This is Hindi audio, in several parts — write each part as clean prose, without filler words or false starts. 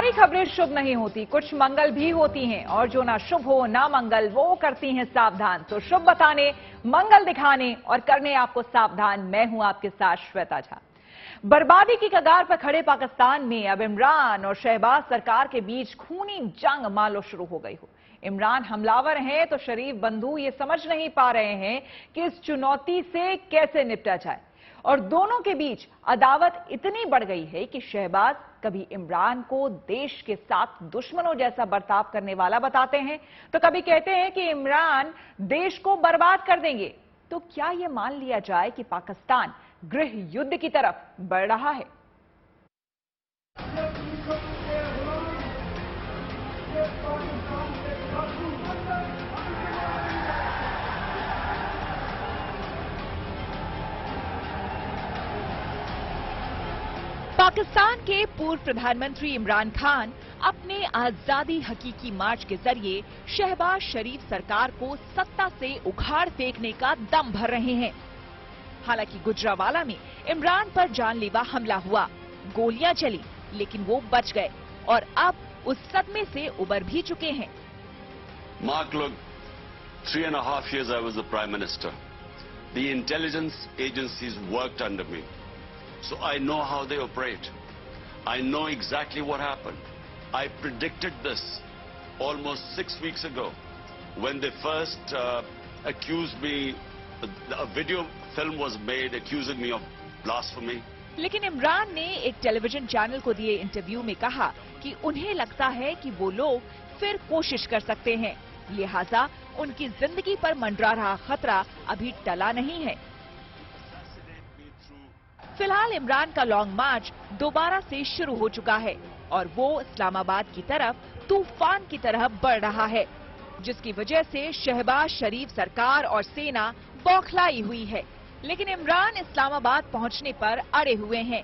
सारी खबरें शुभ नहीं होती, कुछ मंगल भी होती हैं और जो ना शुभ हो ना मंगल वो करती हैं सावधान। तो शुभ बताने, मंगल दिखाने और करने आपको सावधान मैं हूं आपके साथ श्वेता झा। बर्बादी की कगार पर खड़े पाकिस्तान में अब इमरान और शहबाज सरकार के बीच खूनी जंग मान लो शुरू हो गई हो। इमरान हमलावर हैं तो शरीफ बंधु ये समझ नहीं पा रहे हैं कि इस चुनौती से कैसे निपटा जाए और दोनों के बीच अदावत इतनी बढ़ गई है कि शहबाज कभी इमरान को देश के साथ दुश्मनों जैसा बर्ताव करने वाला बताते हैं तो कभी कहते हैं कि इमरान देश को बर्बाद कर देंगे। तो क्या यह मान लिया जाए कि पाकिस्तान गृह युद्ध की तरफ बढ़ रहा है? पाकिस्तान के पूर्व प्रधानमंत्री इमरान खान अपने आजादी हकीकी मार्च के जरिए शहबाज शरीफ सरकार को सत्ता से उखाड़ फेंकने का दम भर रहे हैं। हालांकि गुजरावाला में इमरान पर जानलेवा हमला हुआ, गोलियां चली, लेकिन वो बच गए और अब उस सदमे से उबर भी चुके हैं। Mark, look, 3.5 years I was the Prime Minister. The intelligence agencies worked under me. So I know how they operate. I know exactly what happened. I predicted this almost 6 weeks ago when they first accused me. A video film was made accusing me of blasphemy. लेकिन इमरान ने एक टेलीविजन चैनल को दिए इंटरव्यू में कहा कि उन्हें लगता है कि वो लोग फिर कोशिश कर सकते हैं, लिहाजा उनकी जिंदगी पर मंडरा रहा खतरा अभी टला नहीं है। फिलहाल इमरान का लॉन्ग मार्च दोबारा से शुरू हो चुका है और वो इस्लामाबाद की तरफ तूफान की तरह बढ़ रहा है, जिसकी वजह से शहबाज शरीफ सरकार और सेना बौखलाई हुई है। लेकिन इमरान इस्लामाबाद पहुंचने पर अड़े हुए हैं।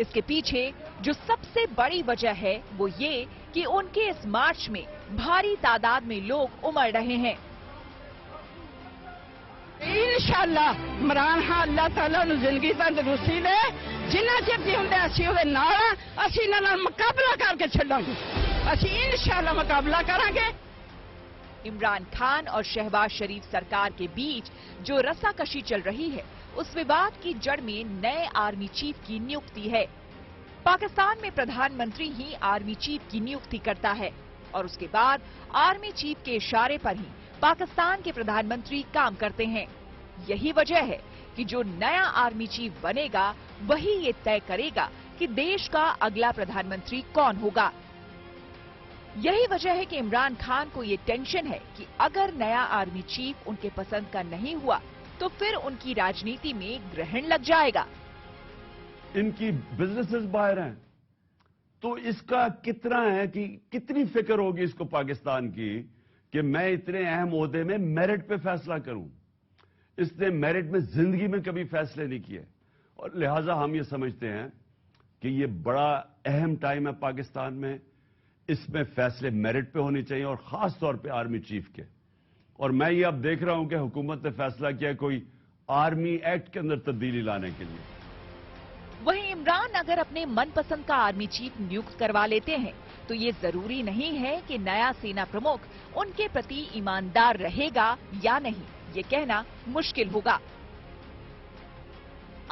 इसके पीछे जो सबसे बड़ी वजह है वो ये कि उनके इस मार्च में भारी तादाद में लोग उमड़ रहे हैं। इंशाअल्लाह इमरान खान अल्लाह ताला नु जिंदगी तंदुरुस्ती दे, जिन्ना चिर जिंदे असीं उहदे नाल असीं इन्हां नाल मुकाबला करके छड्डांगे। असीं इंशाअल्लाह मुकाबला करांगे। इमरान खान और शहबाज शरीफ सरकार के बीच जो रस्साकशी चल रही है उस विवाद की जड़ में नए आर्मी चीफ की नियुक्ति है। पाकिस्तान में प्रधानमंत्री ही आर्मी चीफ की नियुक्ति करता है और उसके बाद आर्मी चीफ के इशारे पर ही पाकिस्तान के प्रधानमंत्री काम करते हैं। यही वजह है कि जो नया आर्मी चीफ बनेगा वही ये तय करेगा कि देश का अगला प्रधानमंत्री कौन होगा। यही वजह है कि इमरान खान को ये टेंशन है कि अगर नया आर्मी चीफ उनके पसंद का नहीं हुआ तो फिर उनकी राजनीति में ग्रहण लग जाएगा। इनकी बिजनेसेस बाहर हैं, तो इसका कितना है कि कितनी फिक्र होगी इसको पाकिस्तान की कि मैं इतने अहम ओहदे में मेरिट पे फैसला करूं। इसने मेरिट में जिंदगी में कभी फैसले नहीं किए और लिहाजा हम ये समझते हैं कि ये बड़ा अहम टाइम है पाकिस्तान में। इसमें फैसले मेरिट पे होने चाहिए और खास तौर पे आर्मी चीफ के। और मैं ये अब देख रहा हूं कि हुकूमत ने फैसला किया कोई आर्मी एक्ट के अंदर तब्दीली लाने के लिए। वहीं इमरान अगर अपने मनपसंद का आर्मी चीफ नियुक्त करवा लेते हैं तो ये जरूरी नहीं है कि नया सेना प्रमुख उनके प्रति ईमानदार रहेगा या नहीं, ये कहना मुश्किल होगा।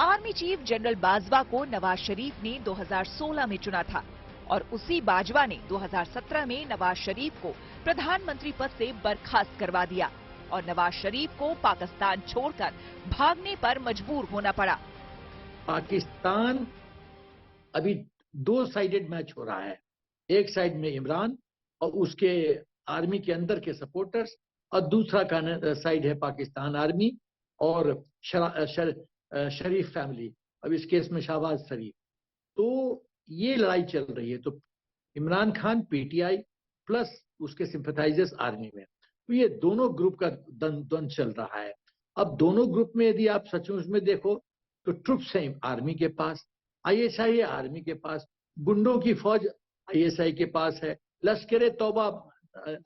आर्मी चीफ जनरल बाजवा को नवाज शरीफ ने 2016 में चुना था और उसी बाजवा ने 2017 में नवाज शरीफ को प्रधानमंत्री पद से बर्खास्त करवा दिया और नवाज शरीफ को पाकिस्तान छोड़कर भागने पर मजबूर होना पड़ा। पाकिस्तान अभी 2 साइडेड मैच हो रहा है। एक साइड में इमरान और उसके आर्मी के अंदर के सपोर्टर्स और दूसरा साइड है पाकिस्तान आर्मी और शरीफ फैमिली, अब इस केस में शहबाज शरीफ। तो ये लड़ाई चल रही है। तो इमरान खान पीटीआई प्लस उसके सिंपैथाइजर्स आर्मी में, तो ये दोनों ग्रुप का द्वंद्व चल रहा है। अब दोनों ग्रुप में यदि आप सचमुच में देखो तो ट्रुप्स हैं आर्मी के पास, आईएसआई है आर्मी के पास, गुंडों की फौज आईएसआई के पास है, लश्कर तौबा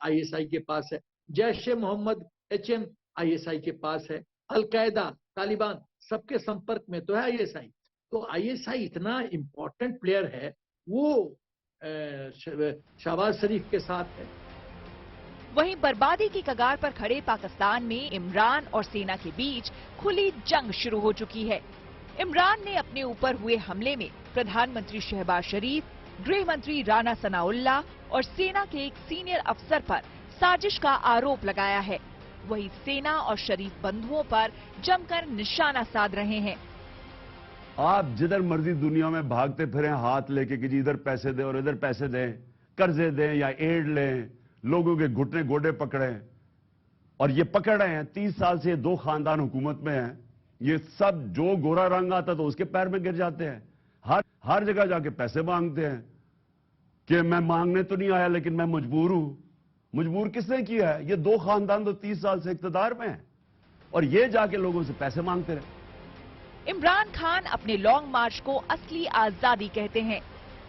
आईएसआई के पास है, जैश ए मोहम्मद एचएम आईएसआई के पास है, अलकायदा तालिबान सबके संपर्क में तो है आईएसआई। तो आईएसआई इतना इंपॉर्टेंट प्लेयर है, वो शहबाज शरीफ के साथ है। वहीं बर्बादी की कगार पर खड़े पाकिस्तान में इमरान और सेना के बीच खुली जंग शुरू हो चुकी है। इमरान ने अपने ऊपर हुए हमले में प्रधानमंत्री शहबाज शरीफ, गृह मंत्री राना सनाउल्लाह और सेना के एक सीनियर अफसर पर साजिश का आरोप लगाया है। वहीं सेना और शरीफ बंधुओं पर जमकर निशाना साध रहे हैं। आप जिधर मर्जी दुनिया में भागते फिरें हाथ लेके कि जी इधर पैसे दें और इधर पैसे दें, कर्जे दें या एड लें, लोगों के घुटने गोडे पकड़ें, और ये पकड़ रहे हैं। 30 साल से ये दो खानदान हुकूमत में हैं। ये सब जो गोरा रंग आता तो उसके पैर में गिर जाते हैं। हर जगह जाके पैसे मांगते हैं कि मैं मांगने तो नहीं आया लेकिन मैं मजबूर हूं। मजबूर किसने किया है? ये दो खानदान तो 30 साल से इख्तिदार में है और ये जाके लोगों से पैसे मांगते रहे। इमरान खान अपने लॉन्ग मार्च को असली आजादी कहते हैं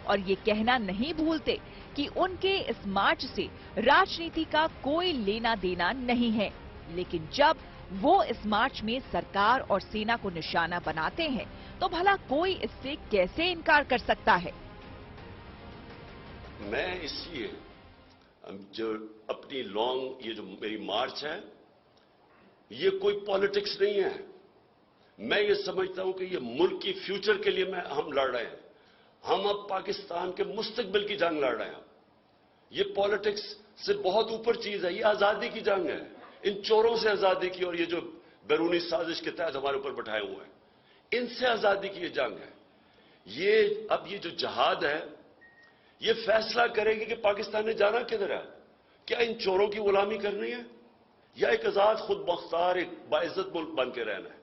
और ये कहना नहीं भूलते कि उनके इस मार्च से राजनीति का कोई लेना देना नहीं है। लेकिन जब वो इस मार्च में सरकार और सेना को निशाना बनाते हैं तो भला कोई इससे कैसे इनकार कर सकता है? मैं इसलिए जो अपनी लॉन्ग ये जो मेरी मार्च है ये कोई पॉलिटिक्स नहीं है। मैं ये समझता हूं कि ये मुल्क की फ्यूचर के लिए हम लड़ रहे हैं। हम अब पाकिस्तान के मुस्तकबिल की जंग लड़ रहे हैं। ये पॉलिटिक्स से बहुत ऊपर चीज है। ये आजादी की जंग है, इन चोरों से आजादी की, और ये जो बैरूनी साजिश के तहत हमारे ऊपर बैठाए हुए हैं इनसे आजादी की ये जंग है। ये अब ये जो जहाद है ये फैसला करेगी कि पाकिस्तान ने जाना किधर है। क्या इन चोरों की गुलामी करनी है या एक आजाद खुद मुख्तार एक बाइज्जत मुल्क बन के रहना है?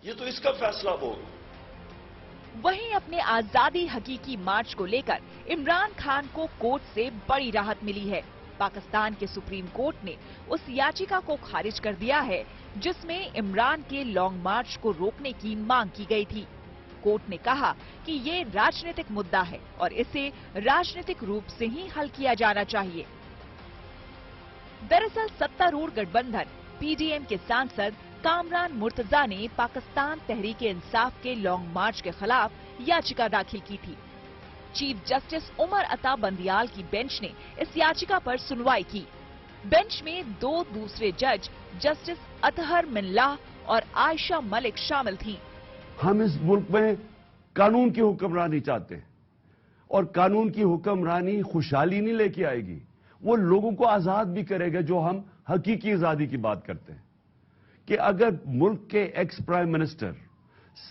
ये तो इसका फैसला होगा। वहीं अपने आजादी हकीकी मार्च को लेकर इमरान खान को कोर्ट से बड़ी राहत मिली है। पाकिस्तान के सुप्रीम कोर्ट ने उस याचिका को खारिज कर दिया है जिसमें इमरान के लॉन्ग मार्च को रोकने की मांग की गई थी। कोर्ट ने कहा कि ये राजनीतिक मुद्दा है और इसे राजनीतिक रूप से ही हल किया जाना चाहिए। दरअसल सत्तारूढ़ गठबंधन पीडीएम के सांसद कामरान मुर्तजा ने पाकिस्तान तहरीक-ए-इंसाफ के लॉन्ग मार्च के खिलाफ याचिका दाखिल की थी। चीफ जस्टिस उमर अता बंदियाल की बेंच ने इस याचिका पर सुनवाई की। बेंच में दो दूसरे जज जस्टिस अतहर मिन्लाह और आयशा मलिक शामिल थीं। हम इस मुल्क में कानून की हुक्मरानी चाहते हैं और कानून की हुक्मरानी खुशहाली नहीं लेके आएगी, वो लोगों को आजाद भी करेगा। जो हम हकीकी आजादी की बात करते हैं कि अगर मुल्क के एक्स प्राइम मिनिस्टर,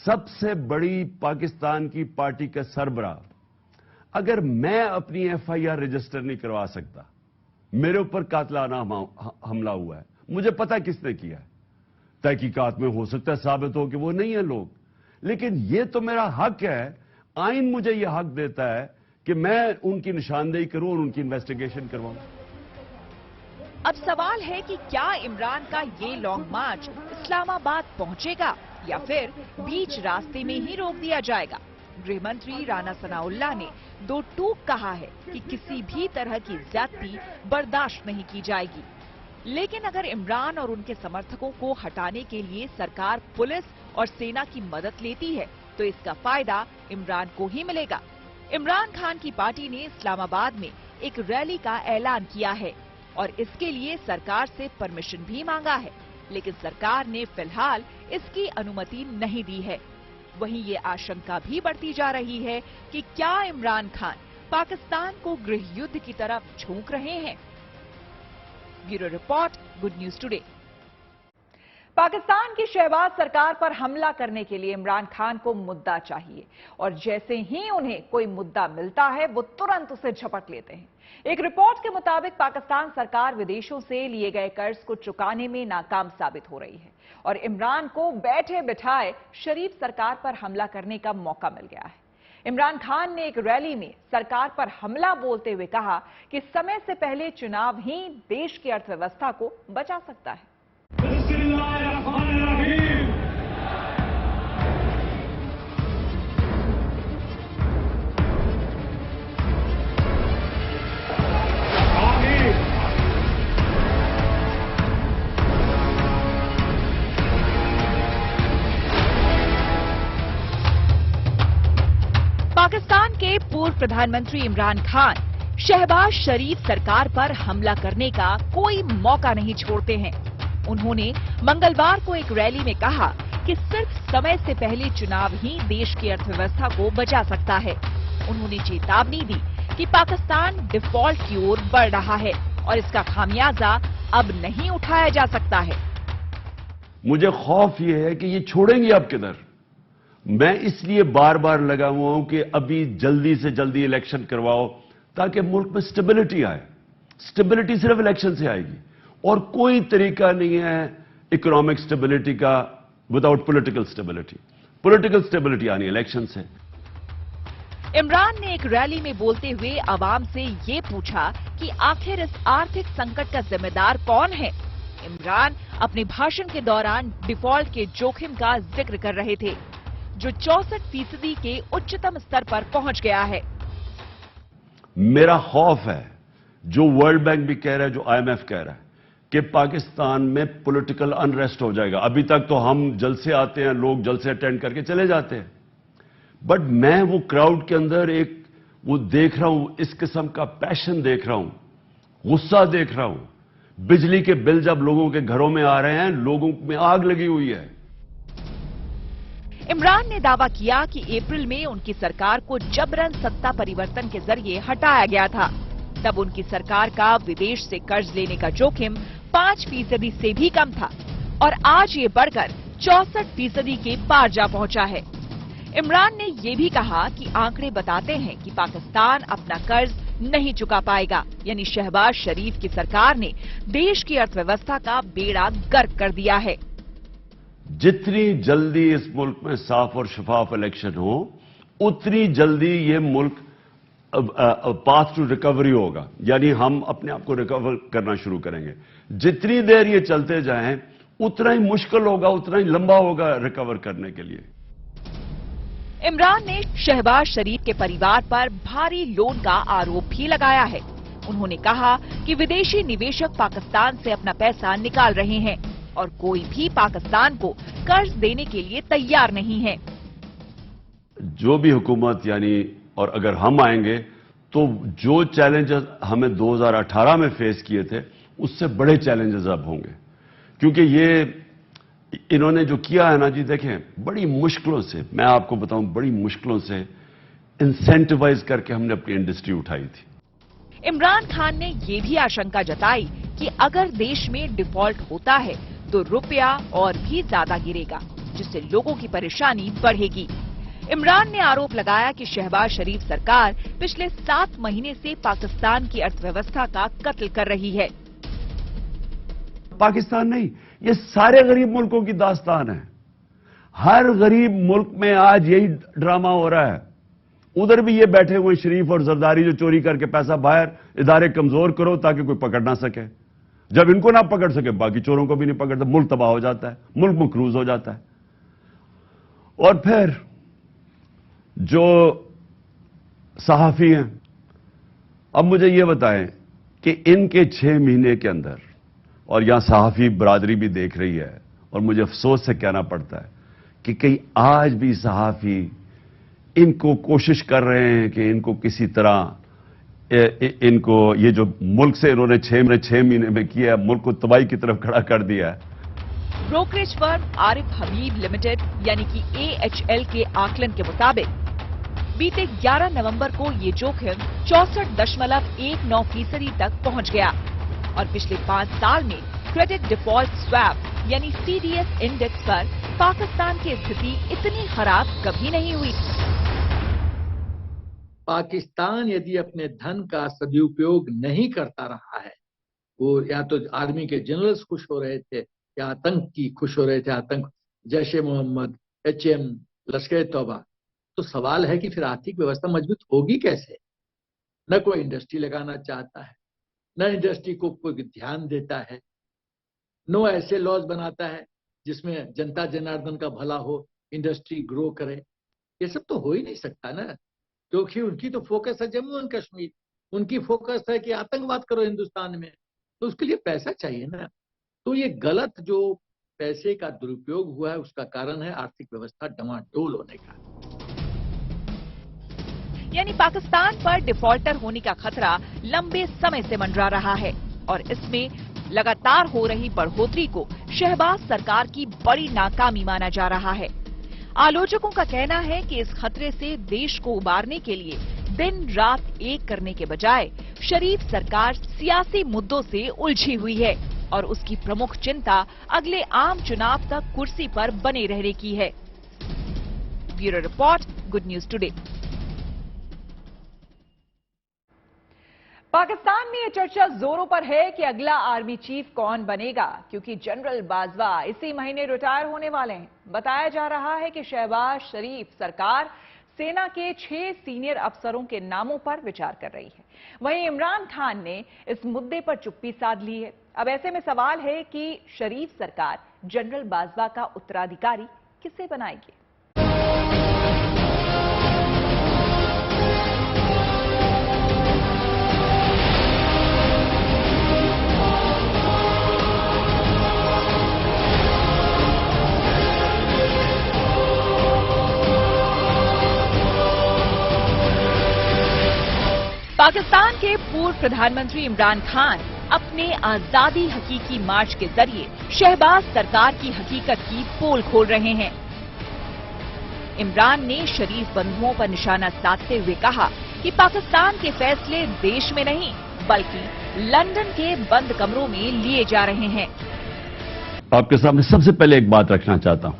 सबसे बड़ी पाकिस्तान की पार्टी का सरबराह, अगर मैं अपनी एफआईआर रजिस्टर नहीं करवा सकता, मेरे ऊपर कातलाना हमला हुआ है, मुझे पता किसने किया है, तहकीकात में हो सकता है साबित हो कि वो नहीं है लोग, लेकिन ये तो मेरा हक है। आइन मुझे ये हक देता है कि मैं उनकी निशानदेही करूं और उनकी इन्वेस्टिगेशन करवाऊं। अब सवाल है कि क्या इमरान का ये लॉन्ग मार्च इस्लामाबाद पहुंचेगा या फिर बीच रास्ते में ही रोक दिया जाएगा? गृह मंत्री राना सनाउल्लाह ने दो टूक कहा है कि किसी भी तरह की ज्यादती बर्दाश्त नहीं की जाएगी। लेकिन अगर इमरान और उनके समर्थकों को हटाने के लिए सरकार पुलिस और सेना की मदद लेती है तो इसका फायदा इमरान को ही मिलेगा। इमरान खान की पार्टी ने इस्लामाबाद में एक रैली का ऐलान किया है और इसके लिए सरकार से परमिशन भी मांगा है, लेकिन सरकार ने फिलहाल इसकी अनुमति नहीं दी है। वहीं ये आशंका भी बढ़ती जा रही है कि क्या इमरान खान पाकिस्तान को गृह युद्ध की तरफ झोंक रहे हैं। Bureau report, good news today. Pakistan की शहबाज सरकार पर हमला करने के लिए इमरान खान को मुद्दा चाहिए और जैसे ही उन्हें कोई मुद्दा मिलता है वो तुरंत उसे झपट लेते हैं। एक रिपोर्ट के मुताबिक पाकिस्तान सरकार विदेशों से लिए गए कर्ज को चुकाने में नाकाम साबित हो रही है और इमरान को बैठे बिठाए शरीफ सरकार पर हमला करने का मौका मिल गया है। इमरान खान ने एक रैली में सरकार पर हमला बोलते हुए कहा कि समय से पहले चुनाव ही देश की अर्थव्यवस्था को बचा सकता है। पाकिस्तान के पूर्व प्रधानमंत्री इमरान खान शहबाज शरीफ सरकार पर हमला करने का कोई मौका नहीं छोड़ते हैं। उन्होंने मंगलवार को एक रैली में कहा कि सिर्फ समय से पहले चुनाव ही देश की अर्थव्यवस्था को बचा सकता है। उन्होंने चेतावनी दी कि पाकिस्तान डिफॉल्ट की ओर बढ़ रहा है और इसका खामियाजा अब नहीं उठाया जा सकता है। मुझे खौफ ये है कि ये छोड़ेंगे अब किधर। मैं इसलिए बार बार लगा हुआ हूं कि अभी जल्दी से जल्दी इलेक्शन करवाओ ताकि मुल्क में स्टेबिलिटी आए। स्टेबिलिटी सिर्फ इलेक्शन से आएगी और कोई तरीका नहीं है इकोनॉमिक स्टेबिलिटी का without political stability. Political stability आनी इलेक्शन से। इमरान ने एक रैली में बोलते हुए आवाम से ये पूछा कि आखिर इस आर्थिक संकट का जिम्मेदार कौन है। इमरान अपने भाषण के दौरान डिफॉल्ट के जोखिम का जिक्र कर रहे थे, जो 64% के उच्चतम स्तर पर पहुंच गया है। मेरा खौफ है, जो वर्ल्ड बैंक भी कह रहा है, जो IMF कह रहा है, कि पाकिस्तान में पॉलिटिकल अनरेस्ट हो जाएगा। अभी तक तो हम जलसे आते हैं, लोग जलसे अटेंड करके चले जाते हैं, बट मैं वो क्राउड के अंदर एक वो देख रहा हूं, इस किस्म का पैशन देख रहा हूं, गुस्सा देख रहा हूं। बिजली के बिल जब लोगों के घरों में आ रहे हैं, लोगों में आग लगी हुई है। इमरान ने दावा किया कि अप्रैल में उनकी सरकार को जबरन सत्ता परिवर्तन के जरिए हटाया गया था। तब उनकी सरकार का विदेश से कर्ज लेने का जोखिम 5% से भी कम था और आज ये बढ़कर 64% के पार जा पहुंचा है। इमरान ने ये भी कहा कि आंकड़े बताते हैं कि पाकिस्तान अपना कर्ज नहीं चुका पाएगा, यानी शहबाज शरीफ की सरकार ने देश की अर्थव्यवस्था का बेड़ा गर्क कर दिया है। जितनी जल्दी इस मुल्क में साफ और शफाफ इलेक्शन हो, उतनी जल्दी ये मुल्क पाथ टू रिकवरी होगा, यानी हम अपने आप को रिकवर करना शुरू करेंगे। जितनी देर ये चलते जाएं, उतना ही मुश्किल होगा, उतना ही लंबा होगा रिकवर करने के लिए। इमरान ने शहबाज शरीफ के परिवार पर भारी लोन का आरोप भी लगाया है। उन्होंने कहा कि विदेशी निवेशक पाकिस्तान से अपना पैसा निकाल रहे हैं और कोई भी पाकिस्तान को कर्ज देने के लिए तैयार नहीं है। जो भी हुकूमत यानी और अगर हम आएंगे तो जो चैलेंजेस हमें 2018 में फेस किए थे, उससे बड़े चैलेंजेस अब होंगे, क्योंकि ये इन्होंने जो किया है ना जी, देखें बड़ी मुश्किलों से, मैं आपको बताऊं बड़ी मुश्किलों से इंसेंटिवाइज करके हमने अपनी इंडस्ट्री उठाई थी। इमरान खान ने ये भी आशंका जताई कि अगर देश में डिफॉल्ट होता है तो रुपया और भी ज्यादा गिरेगा, जिससे लोगों की परेशानी बढ़ेगी। इमरान ने आरोप लगाया कि शहबाज शरीफ सरकार पिछले 7 महीने से पाकिस्तान की अर्थव्यवस्था का कत्ल कर रही है। पाकिस्तान नहीं, ये सारे गरीब मुल्कों की दास्तान है। हर गरीब मुल्क में आज यही ड्रामा हो रहा है। उधर भी ये बैठे हुए शरीफ और जरदारी जो चोरी करके पैसा बाहर, इदारे कमजोर करो ताकि कोई पकड़ ना सके। जब इनको ना पकड़ सके, बाकी चोरों को भी नहीं पकड़ता, मुल्क तबाह हो जाता है, मुल्क मकरूज हो जाता है। और फिर जो सहाफी हैं, अब मुझे ये बताएं कि इनके 6 महीने के अंदर, और यहां सहाफी बरादरी भी देख रही है और मुझे अफसोस से कहना पड़ता है कि कई आज भी सहाफी इनको कोशिश कर रहे हैं कि इनको किसी तरह इनको ये जो मुल्क से इन्होंने 6 महीने में किया है, मुल्क को तबाही की तरफ खड़ा कर दिया है। ब्रोकरेज फर्म आरिफ हबीब लिमिटेड यानी कि AHL के आकलन के मुताबिक बीते 11 नवंबर को ये जोखिम 64.19% तक पहुंच गया और पिछले 5 साल में क्रेडिट डिफॉल्ट स्वैप यानी CDS इंडेक्स पर पाकिस्तान की स्थिति इतनी खराब कभी नहीं हुई। पाकिस्तान यदि अपने धन का सदुपयोग नहीं करता रहा है, वो या तो आर्मी के जनरल्स खुश हो रहे थे या आतंकी खुश हो रहे थे, आतंक जैशे मोहम्मद, HM, लश्कर तौबा, तो सवाल है कि फिर आर्थिक व्यवस्था मजबूत होगी कैसे? न कोई इंडस्ट्री लगाना चाहता है, न इंडस्ट्री को कोई ध्यान देता है, नो ऐसे लॉज बनाता है जिसमें जनता जनार्दन का भला हो, इंडस्ट्री ग्रो करे। ये सब तो हो ही नहीं सकता ना, क्योंकि उनकी तो फोकस है जम्मू एंड कश्मीर, उनकी फोकस है कि आतंकवाद करो हिंदुस्तान में, तो उसके लिए पैसा चाहिए ना। तो ये गलत जो पैसे का दुरुपयोग हुआ है, उसका कारण है आर्थिक व्यवस्था डमाडोल होने का। यानी पाकिस्तान पर डिफॉल्टर होने का खतरा लंबे समय से मंडरा रहा है और इसमें लगातार हो रही बढ़ोतरी को शहबाज सरकार की बड़ी नाकामी माना जा रहा है। आलोचकों का कहना है कि इस खतरे से देश को उबारने के लिए दिन रात एक करने के बजाय शरीफ सरकार सियासी मुद्दों से उलझी हुई है और उसकी प्रमुख चिंता अगले आम चुनाव तक कुर्सी पर बने रहने की है। Bureau report, good news today. Pakistan में ये चर्चा जोरों पर है कि अगला आर्मी चीफ कौन बनेगा, क्योंकि जनरल बाजवा इसी महीने रिटायर होने वाले हैं। बताया जा रहा है कि शहबाज शरीफ सरकार सेना के 6 सीनियर अफसरों के नामों पर विचार कर रही है। वहीं इमरान खान ने इस मुद्दे पर चुप्पी साध ली है। अब ऐसे में सवाल है कि शरीफ सरकार जनरल बाजवा का उत्तराधिकारी किसे बनाएगी। पाकिस्तान के पूर्व प्रधानमंत्री इमरान खान अपने आजादी हकीकी मार्च के जरिए शहबाज सरकार की हकीकत की पोल खोल रहे हैं। इमरान ने शरीफ बंधुओं पर निशाना साधते हुए कहा कि पाकिस्तान के फैसले देश में नहीं बल्कि लंदन के बंद कमरों में लिए जा रहे हैं। आपके सामने सबसे पहले एक बात रखना चाहता हूं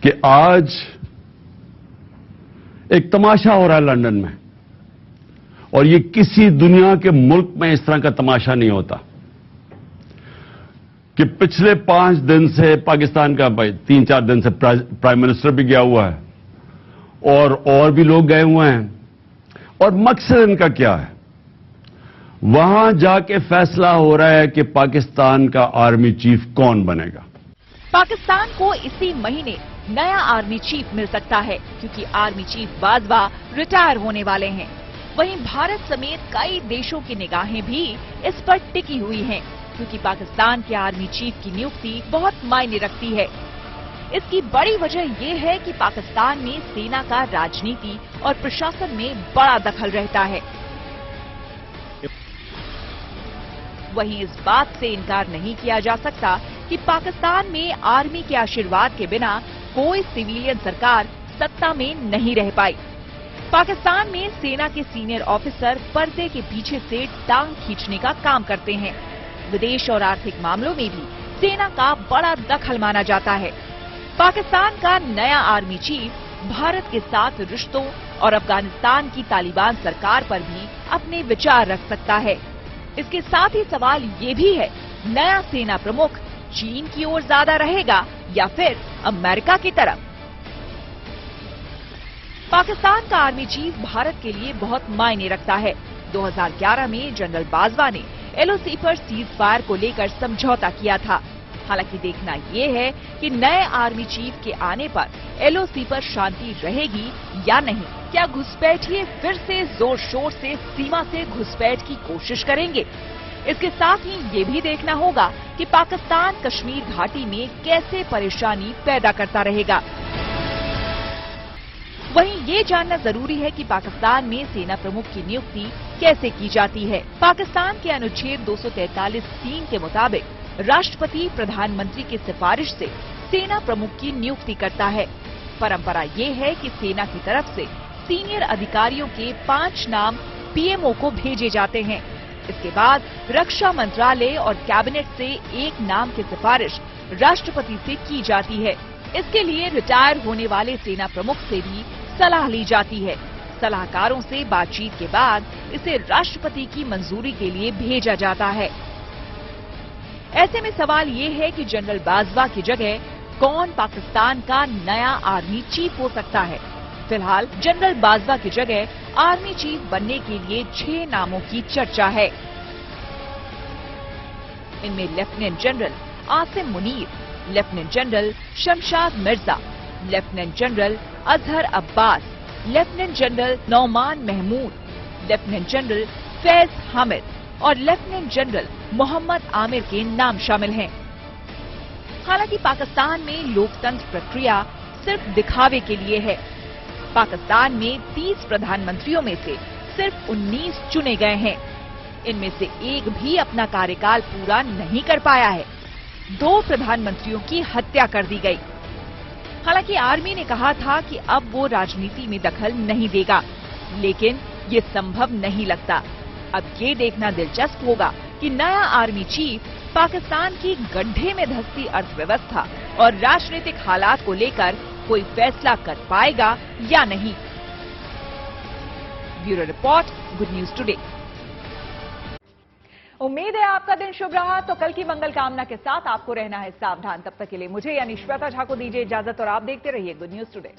कि आज एक तमाशा हो रहा है लंदन में, और ये किसी दुनिया के मुल्क में इस तरह का तमाशा नहीं होता कि पिछले 5 दिन से पाकिस्तान का 3-4 दिन से प्राइम मिनिस्टर भी गया हुआ है और भी लोग गए हुए हैं। और मकसद इनका क्या है? वहां जाके फैसला हो रहा है कि पाकिस्तान का आर्मी चीफ कौन बनेगा। पाकिस्तान को इसी महीने नया आर्मी चीफ मिल सकता है, क्योंकि आर्मी चीफ बाजवा रिटायर होने वाले हैं। वहीं भारत समेत कई देशों की निगाहें भी इस पर टिकी हुई हैं, क्योंकि पाकिस्तान के आर्मी चीफ की नियुक्ति बहुत मायने रखती है। इसकी बड़ी वजह यह है कि पाकिस्तान में सेना का राजनीति और प्रशासन में बड़ा दखल रहता है। वहीं इस बात से इनकार नहीं किया जा सकता कि पाकिस्तान में आर्मी के आशीर्वाद के बिना कोई सिविलियन सरकार सत्ता में नहीं रह पाई। पाकिस्तान में सेना के सीनियर ऑफिसर पर्दे के पीछे से टांग खींचने का काम करते हैं। विदेश और आर्थिक मामलों में भी सेना का बड़ा दखल माना जाता है। पाकिस्तान का नया आर्मी चीफ भारत के साथ रिश्तों और अफगानिस्तान की तालिबान सरकार पर भी अपने विचार रख सकता है। इसके साथ ही सवाल ये भी है, नया सेना प्रमुख चीन की ओर ज्यादा रहेगा या फिर अमेरिका की तरफ। पाकिस्तान का आर्मी चीफ भारत के लिए बहुत मायने रखता है। 2011 में जनरल बाजवा ने एलओसी पर सीज फायर को लेकर समझौता किया था। हालांकि देखना ये है कि नए आर्मी चीफ के आने पर एलओसी पर शांति रहेगी या नहीं। क्या घुसपैठिए फिर से जोर शोर से सीमा से घुसपैठ की कोशिश करेंगे? इसके साथ ही ये भी देखना होगा कि पाकिस्तान कश्मीर घाटी में कैसे परेशानी पैदा करता रहेगा। वहीं ये जानना जरूरी है कि पाकिस्तान में सेना प्रमुख की नियुक्ति कैसे की जाती है। पाकिस्तान के अनुच्छेद 243(3) के मुताबिक राष्ट्रपति प्रधानमंत्री की सिफारिश से सेना प्रमुख की नियुक्ति करता है। परंपरा ये है कि सेना की तरफ से सीनियर अधिकारियों के 5 नाम पीएमओ को भेजे जाते हैं। इसके बाद रक्षा मंत्रालय और कैबिनेट से 1 नाम की सिफारिश राष्ट्रपति से की जाती है। इसके लिए रिटायर होने वाले सेना प्रमुख से भी सलाह ली जाती है। सलाहकारों से बातचीत के बाद इसे राष्ट्रपति की मंजूरी के लिए भेजा जाता है। ऐसे में सवाल ये है कि जनरल बाजवा की जगह कौन पाकिस्तान का नया आर्मी चीफ हो सकता है। फिलहाल जनरल बाजवा की जगह आर्मी चीफ बनने के लिए 6 नामों की चर्चा है। इनमें lieutenant general Asim Munir, lieutenant general Shamshad Mirza, lieutenant general Azhar Abbas, lieutenant general Nauman Mahmood, lieutenant general Faiz Hamid और लेफ्टिनेंट जनरल मोहम्मद आमिर के नाम शामिल हैं। हालांकि पाकिस्तान में लोकतंत्र प्रक्रिया सिर्फ दिखावे के लिए है। पाकिस्तान में 30 प्रधानमंत्रियों में से सिर्फ 19 चुने गए हैं। इनमें से एक भी अपना कार्यकाल पूरा नहीं कर पाया है। 2 प्रधानमंत्रियों की हत्या कर दी गई। हालांकि आर्मी ने कहा था कि अब वो राजनीति में दखल नहीं देगा, लेकिन ये संभव नहीं लगता। अब ये देखना दिलचस्प होगा कि नया आर्मी चीफ पाकिस्तान की गड्ढे में धंसती अर्थव्यवस्था और राजनीतिक हालात को लेकर कोई फैसला कर पाएगा या नहीं। Bureau report, good news today. उम्मीद है आपका दिन शुभ रहा। तो कल की मंगल कामना के साथ आपको रहना है सावधान। तब तक के लिए मुझे यानी श्वेता झा को दीजिए इजाजत और आप देखते रहिए गुड न्यूज टुडे।